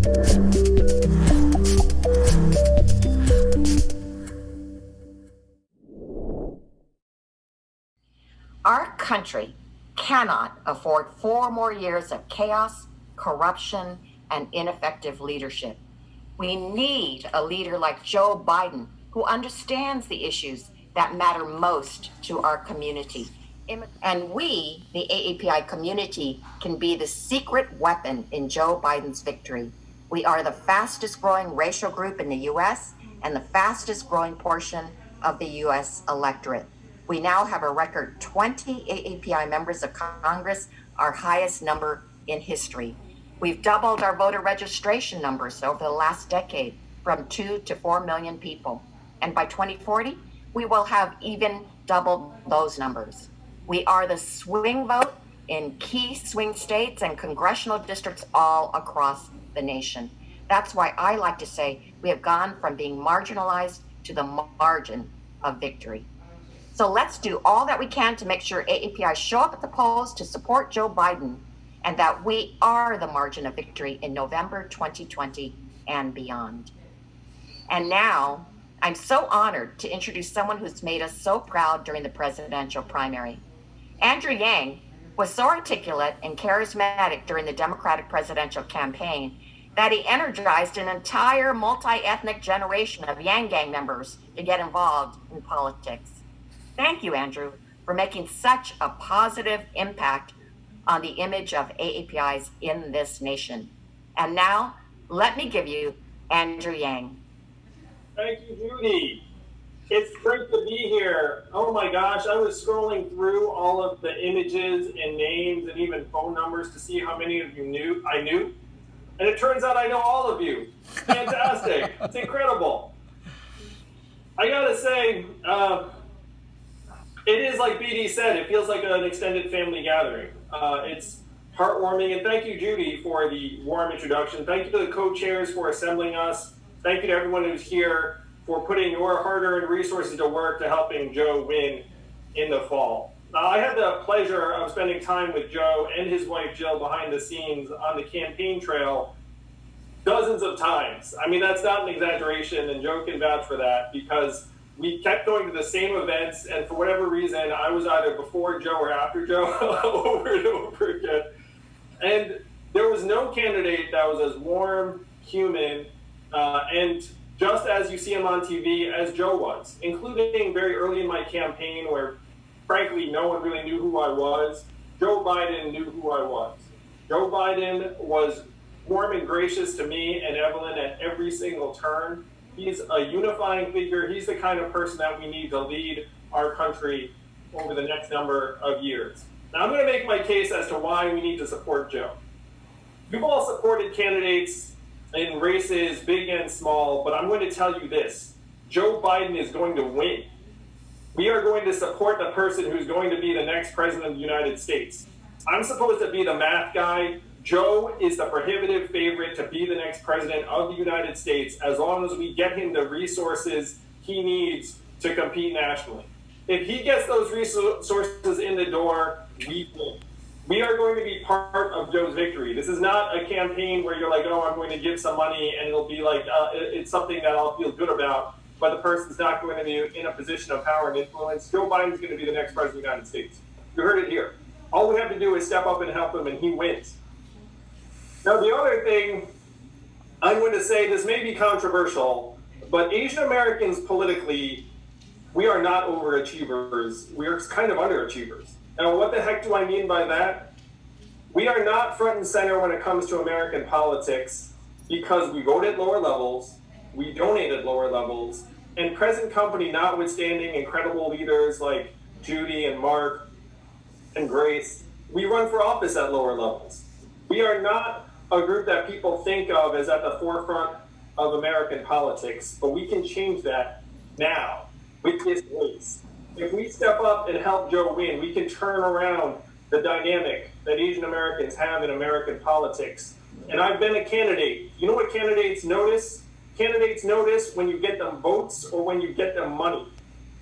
Our country cannot afford 4 more years of chaos, corruption, and ineffective leadership. We need a leader like Joe Biden who understands the issues that matter most to our community. And we, the AAPI community, can be the secret weapon in Joe Biden's victory. We are the fastest growing racial group in the US and the fastest growing portion of the US electorate. We now have a record 20 AAPI members of Congress, our highest number in history. We've doubled our voter registration numbers over the last decade from 2 to 4 million people. And by 2040, we will have even doubled those numbers. We are the swing vote in key swing states and congressional districts all across the nation. That's why I like to say we have gone from being marginalized to the margin of victory. So let's do all that we can to make sure AAPI show up at the polls to support Joe Biden and that we are the margin of victory in November 2020 and beyond. And now, I'm so honored to introduce someone who's made us so proud during the presidential primary. Andrew Yang was so articulate and charismatic during the Democratic presidential campaign that he energized an entire multi-ethnic generation of Yang Gang members to get involved in politics. Thank you, Andrew, for making such a positive impact on the image of AAPIs in this nation. And now, let me give you Andrew Yang. Thank you, Judy. It's great to be here. Oh my gosh, I was scrolling through all of the images and names and even phone numbers to see how many of you I knew. And it turns out I know all of you. Fantastic. It's incredible. I gotta say, it is like BD said, it feels like an extended family gathering. It's heartwarming, and thank you, Judy, for the warm introduction. Thank you to the co-chairs for assembling us. Thank you to everyone who's here for putting your hard-earned resources to work to helping Joe win in the fall. Now, I had the pleasure of spending time with Joe and his wife, Jill, behind the scenes on the campaign trail dozens of times. I mean, that's not an exaggeration, and Joe can vouch for that, because we kept going to the same events, and for whatever reason, I was either before Joe or after Joe over and over again. And there was no candidate that was as warm, human, and just as you see him on TV as Joe was, including very early in my campaign where, frankly, no one really knew who I was. Joe Biden knew who I was. Joe Biden was warm and gracious to me and Evelyn at every single turn. He's a unifying figure. He's the kind of person that we need to lead our country over the next number of years. Now, I'm going to make my case as to why we need to support Joe. You've all supported candidates in races, big and small, but I'm going to tell you this. Joe Biden is going to win. We are going to support the person who's going to be the next president of the United States. I'm supposed to be the math guy. Joe is the prohibitive favorite to be the next president of the United States as long as we get him the resources he needs to compete nationally. If he gets those resources in the door, we win. We are going to be part of Joe's victory. This is not a campaign where you're like, oh, I'm going to give some money and it'll be like, it's something that I'll feel good about, but the person's not going to be in a position of power and influence. Joe Biden's going to be the next president of the United States. You heard it here. All we have to do is step up and help him, and he wins. Now, the other thing I'm going to say, this may be controversial, but Asian Americans politically, we are not overachievers. We are kind of underachievers. Now, what the heck do I mean by that? We are not front and center when it comes to American politics because we vote at lower levels, we donate at lower levels, and present company notwithstanding incredible leaders like Judy and Mark and Grace, we run for office at lower levels. We are not a group that people think of as at the forefront of American politics, but we can change that now with this race. If we step up and help Joe win, we can turn around the dynamic that Asian Americans have in American politics. And I've been a candidate. You know what candidates notice? Candidates notice when you get them votes or when you get them money.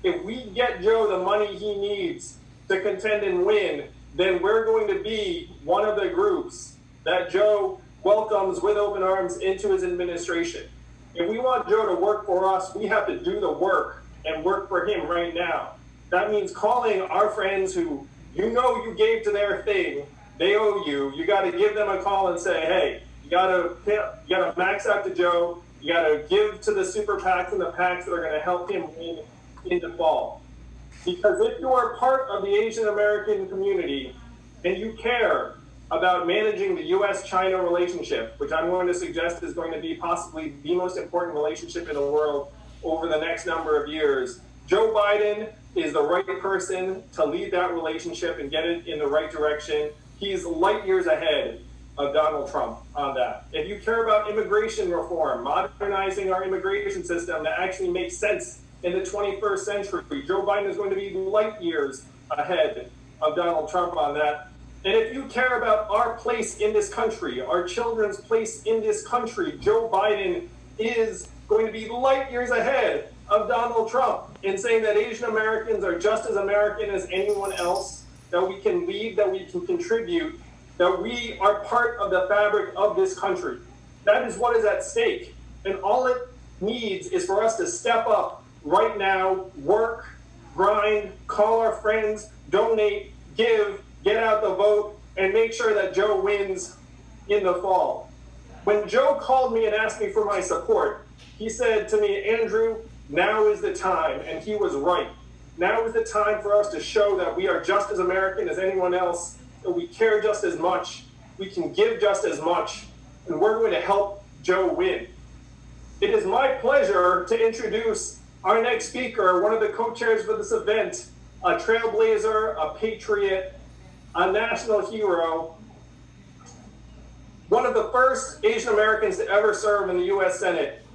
If we get Joe the money he needs to contend and win, then we're going to be one of the groups that Joe welcomes with open arms into his administration. If we want Joe to work for us, we have to do the work and work for him right now. That means calling our friends who you gave to their thing, they owe you. You got to give them a call and say, hey, you got to max out to Joe. You got to give to the super PACs and the PACs that are going to help him win in the fall. Because if you are part of the Asian American community and you care about managing the U.S.-China relationship, which I'm going to suggest is going to be possibly the most important relationship in the world over the next number of years, Joe Biden is the right person to lead that relationship and get it in the right direction. He's light years ahead of Donald Trump on that. If you care about immigration reform, modernizing our immigration system that actually makes sense in the 21st century, Joe Biden is going to be light years ahead of Donald Trump on that. And if you care about our place in this country, our children's place in this country, Joe Biden is going to be light years ahead of Donald Trump in saying that Asian Americans are just as American as anyone else, that we can lead, that we can contribute, that we are part of the fabric of this country. That is what is at stake. And all it needs is for us to step up right now, work, grind, call our friends, donate, give, get out the vote, and make sure that Joe wins in the fall. When Joe called me and asked me for my support, he said to me, Andrew, now is the time, and he was right. Now is the time for us to show that we are just as American as anyone else, that we care just as much, we can give just as much, and we're going to help Joe win. It is my pleasure to introduce our next speaker, one of the co-chairs for this event, a trailblazer, a patriot, a national hero, one of the first Asian Americans to ever serve in the U.S. Senate.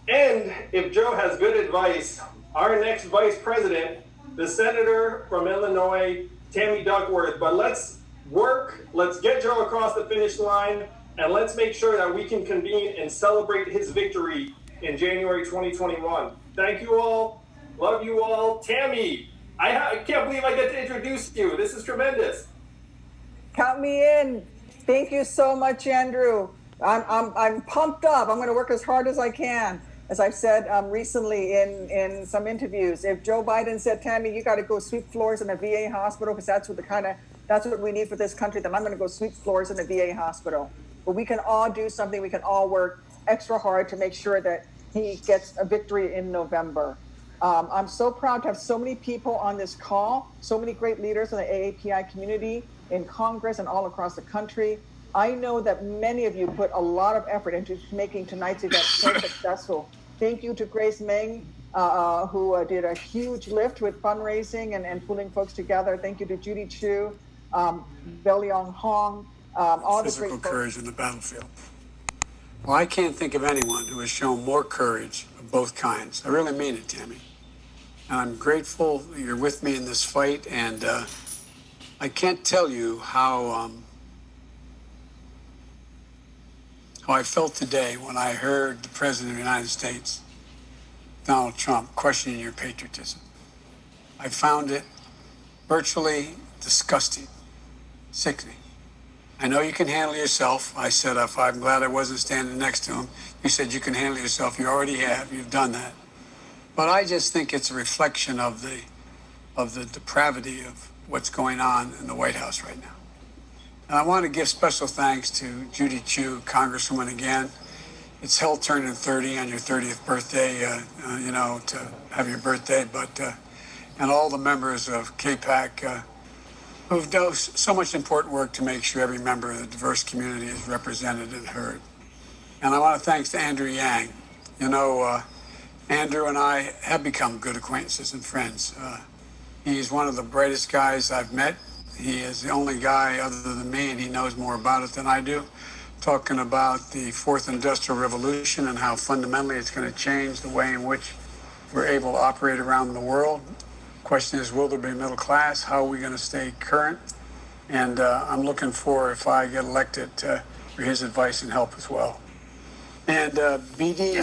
And if Joe has good advice, our next vice president, the senator from Illinois, Tammy Duckworth. But let's work, let's get Joe across the finish line, and let's make sure that we can convene and celebrate his victory in January 2021. Thank you all. Love you all. Tammy, I can't believe I get to introduce you. This is tremendous. Count me in. Thank you so much, Andrew. I'm pumped up. I'm going to work as hard as I can. As I've said recently in some interviews, if Joe Biden said, Tammy, you got to go sweep floors in a VA hospital because that's what we need for this country, then I'm going to go sweep floors in a VA hospital. But we can all do something. We can all work extra hard to make sure that he gets a victory in November. I'm so proud to have so many people on this call, so many great leaders in the AAPI community, in Congress and all across the country. I know that many of you put a lot of effort into making tonight's event so successful. Thank you to Grace Meng, who did a huge lift with fundraising and pulling folks together. Thank you to Judy Chu, Beliong Hong, all the great physical courage in the battlefield. Well, I can't think of anyone who has shown more courage of both kinds. I really mean it, Tammy. And I'm grateful you're with me in this fight, and I can't tell you how I felt today when I heard the President of the United States, Donald Trump, questioning your patriotism. I found it virtually disgusting, sickening. I know you can handle yourself. I said, I'm glad I wasn't standing next to him. You said you can handle yourself. You already have. You've done that. But I just think it's a reflection of the depravity of what's going on in the White House right now. And I want to give special thanks to Judy Chu, Congresswoman again. It's hell turning 30 on your 30th birthday, to have your birthday, and all the members of KPAC who've done so much important work to make sure every member of the diverse community is represented and heard. And I want to thank Andrew Yang. Andrew and I have become good acquaintances and friends. He's one of the brightest guys I've met. He is the only guy other than me, and he knows more about it than I do, talking about the fourth industrial revolution and how fundamentally it's going to change the way in which we're able to operate around the world. Question is, will there be a middle class? How are we going to stay current? And I'm looking for, if I get elected, for his advice and help as well. And BD,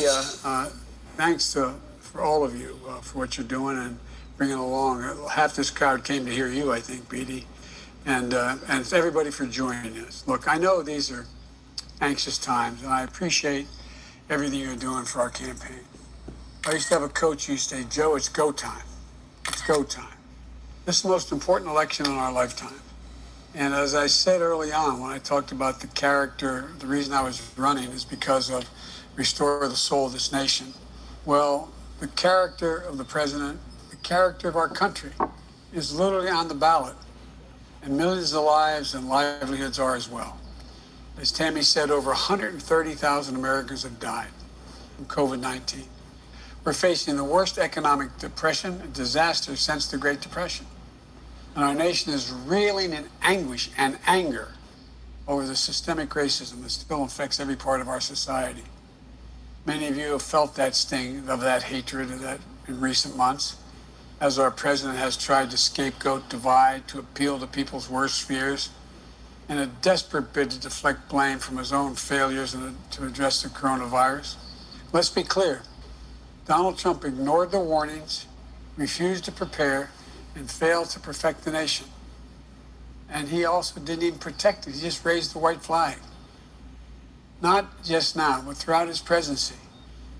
thanks for all of you for what you're doing and bringing along. Half this crowd came to hear you, I think, BD. And it's everybody for joining us. Look, I know these are anxious times, and I appreciate everything you're doing for our campaign. I used to have a coach who used to say, Joe, it's go time. It's go time. This is the most important election in our lifetime. And as I said early on, when I talked about the character, the reason I was running is because of restore the soul of this nation. Well, the character of the president, the character of our country is literally on the ballot. And millions of lives and livelihoods are as well. As Tammy said, over 130,000 Americans have died from COVID-19. We're facing the worst economic depression and disaster since the Great Depression. And our nation is reeling in anguish and anger over the systemic racism that still affects every part of our society. Many of you have felt that sting of that hatred of that in recent months, as our president has tried to scapegoat divide to appeal to people's worst fears in a desperate bid to deflect blame from his own failures and to address the coronavirus. Let's be clear. Donald Trump ignored the warnings, refused to prepare, and failed to protect the nation. And he also didn't even protect it. He just raised the white flag. Not just now, but throughout his presidency,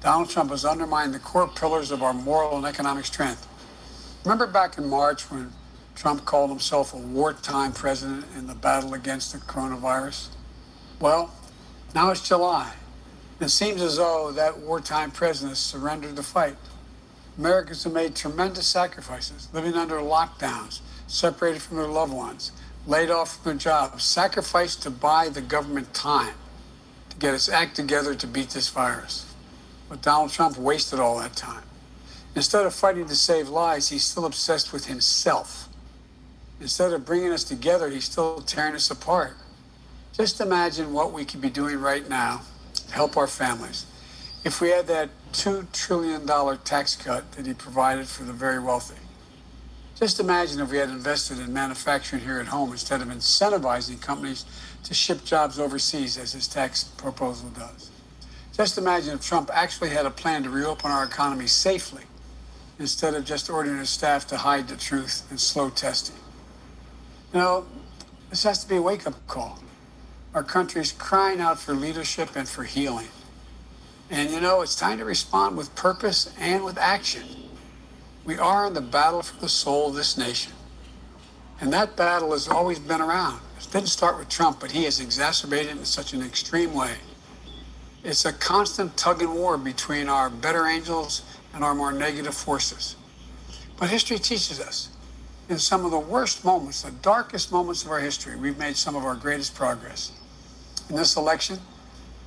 Donald Trump has undermined the core pillars of our moral and economic strength. Remember back in March when Trump called himself a wartime president in the battle against the coronavirus? Well, now it's July. It seems as though that wartime president surrendered the fight. Americans have made tremendous sacrifices, living under lockdowns, separated from their loved ones, laid off from their jobs, sacrificed to buy the government time to get its act together to beat this virus. But Donald Trump wasted all that time. Instead of fighting to save lives, he's still obsessed with himself. Instead of bringing us together, he's still tearing us apart. Just imagine what we could be doing right now to help our families. If we had that $2 trillion tax cut that he provided for the very wealthy. Just imagine if we had invested in manufacturing here at home instead of incentivizing companies to ship jobs overseas as his tax proposal does. Just imagine if Trump actually had a plan to reopen our economy safely instead of just ordering his staff to hide the truth and slow testing. You know, this has to be a wake-up call. Our country's crying out for leadership and for healing. And you know, it's time to respond with purpose and with action. We are in the battle for the soul of this nation. And that battle has always been around. It didn't start with Trump, but he has exacerbated it in such an extreme way. It's a constant tug and war between our better angels and our more negative forces. But history teaches us, in some of the worst moments, the darkest moments of our history, we've made some of our greatest progress. In this election,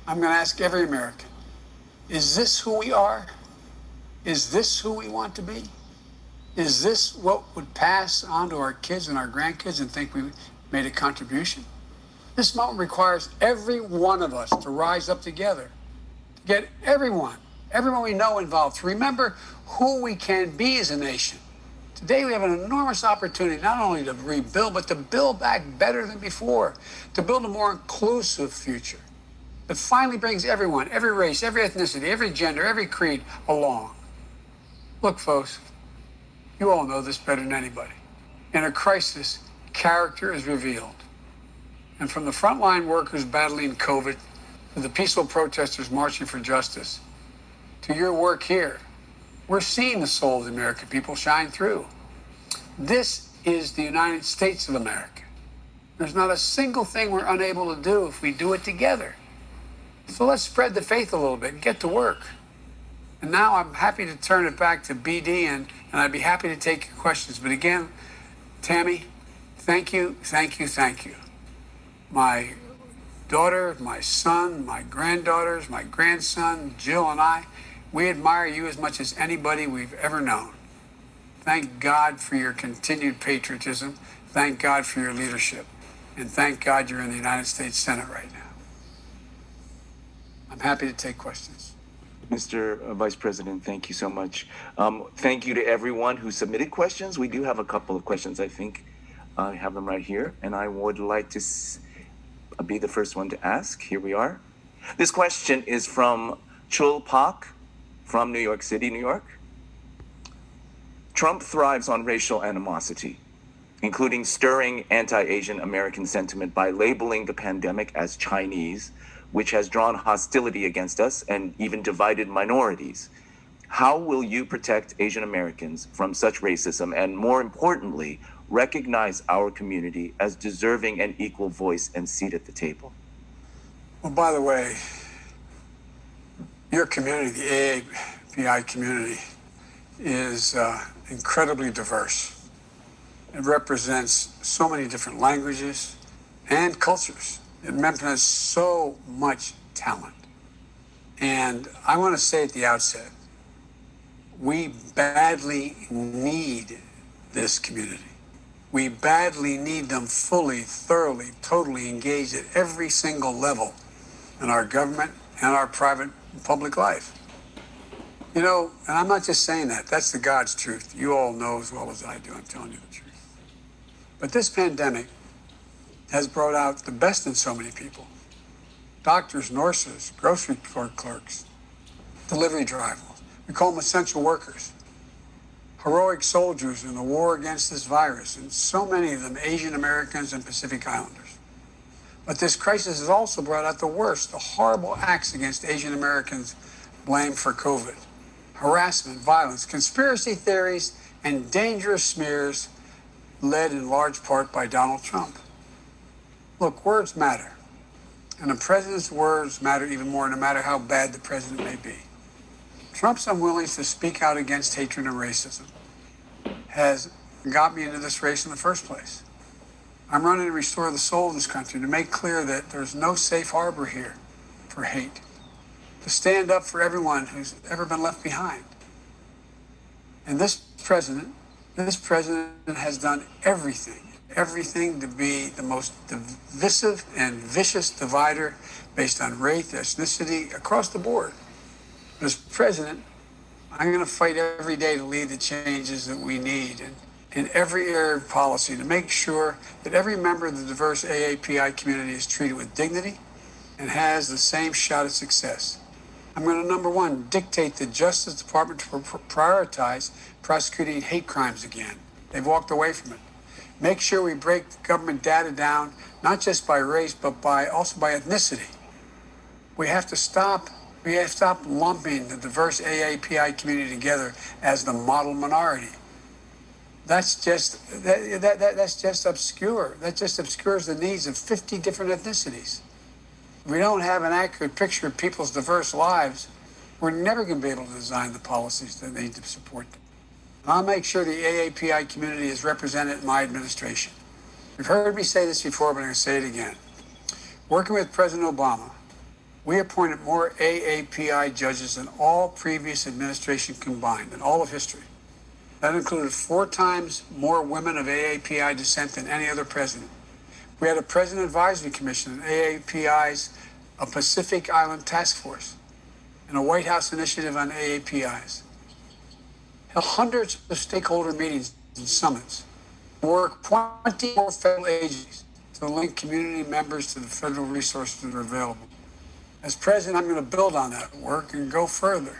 I'm going to ask every American, is this who we are? Is this who we want to be? Is this what would pass on to our kids and our grandkids and think we made a contribution? This moment requires every one of us to rise up together, to get everyone we know involved, to remember who we can be as a nation. Today we have an enormous opportunity not only to rebuild, but to build back better than before, to build a more inclusive future that finally brings everyone, every race, every ethnicity, every gender, every creed along. Look, folks, you all know this better than anybody. In a crisis, character is revealed. And from the frontline workers battling COVID, to the peaceful protesters marching for justice, to your work here, we're seeing the soul of the American people shine through. This is the United States of America. There's not a single thing we're unable to do if we do it together. So let's spread the faith a little bit and get to work. And now I'm happy to turn it back to BD, and I'd be happy to take your questions. But again, Tammy, thank you. My daughter, my son, my granddaughters, my grandson, Jill and I, we admire you as much as anybody we've ever known. Thank God for your continued patriotism. Thank God for your leadership. And thank God you're in the United States Senate right now. I'm happy to take questions. Mr. Vice President, thank you so much. Thank you to everyone who submitted questions. We do have a couple of questions, I think. I have them right here, and I would like to be the first one to ask. Here we are. This question is from Chul Pak from New York City, New York. Trump thrives on racial animosity, including stirring anti-Asian American sentiment by labeling the pandemic as Chinese, which has drawn hostility against us and even divided minorities. How will you protect Asian Americans from such racism and, more importantly, recognize our community as deserving an equal voice and seat at the table? Well, by the way, your community, the AAPI community, is incredibly diverse. It represents so many different languages and cultures. It represents so much talent. And I want to say at the outset, we badly need this community. We badly need them fully, thoroughly, totally engaged at every single level in our government and our private and public life. You know, and I'm not just saying that, that's the God's truth. You all know as well as I do, I'm telling you the truth. But this pandemic has brought out the best in so many people. Doctors, nurses, grocery store clerks, delivery drivers. We call them essential workers. Heroic soldiers in the war against this virus, and so many of them Asian Americans and Pacific Islanders. But this crisis has also brought out the worst, the horrible acts against Asian Americans blamed for COVID. Harassment, violence, conspiracy theories, and dangerous smears led in large part by Donald Trump. Look, words matter. And the president's words matter even more, no matter how bad the president may be. Trump's unwillingness to speak out against hatred and racism has got me into this race in the first place. I'm running to restore the soul of this country, to make clear that there's no safe harbor here for hate, to stand up for everyone who's ever been left behind. And this president has done everything to be the most divisive and vicious divider based on race, ethnicity, across the board. As president, I'm going to fight every day to lead the changes that we need in every area of policy to make sure that every member of the diverse AAPI community is treated with dignity and has the same shot at success. I'm going to, number one, dictate the Justice Department to prioritize prosecuting hate crimes again. They've walked away from it. Make sure we break government data down, not just by race, but also by ethnicity. We have to stop lumping the diverse AAPI community together as the model minority. That's just obscure. That just obscures the needs of 50 different ethnicities. If we don't have an accurate picture of people's diverse lives, we're never going to be able to design the policies that need to support them. And I'll make sure the AAPI community is represented in my administration. You've heard me say this before, but I'm going to say it again. Working with President Obama, we appointed more AAPI judges than all previous administration combined in all of history. That included 4 times more women of AAPI descent than any other president. We had a President Advisory Commission, an AAPI's a Pacific Island Task Force, and a White House initiative on AAPIs. Held hundreds of stakeholder meetings and summits. Worked 20 more federal agencies to link community members to the federal resources that are available. As president, I'm going to build on that work and go further.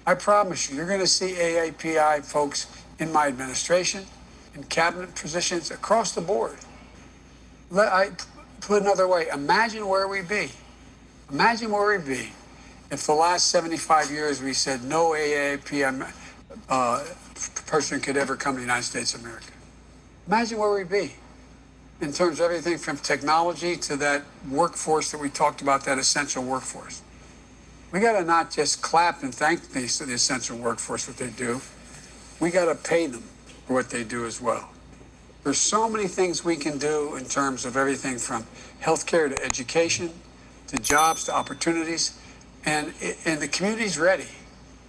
I promise you, you're going to see AAPI folks in my administration, in cabinet positions across the board. I put it another way, imagine where we'd be. Imagine where we'd be if the last 75 years we said no AAPI person could ever come to the United States of America. Imagine where we'd be in terms of everything from technology to that workforce that we talked about, that essential workforce. We got to not just clap and thank the essential workforce what they do. We got to pay them for what they do as well. There's so many things we can do in terms of everything from healthcare to education, to jobs, to opportunities. And the community's ready,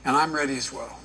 and I'm ready as well.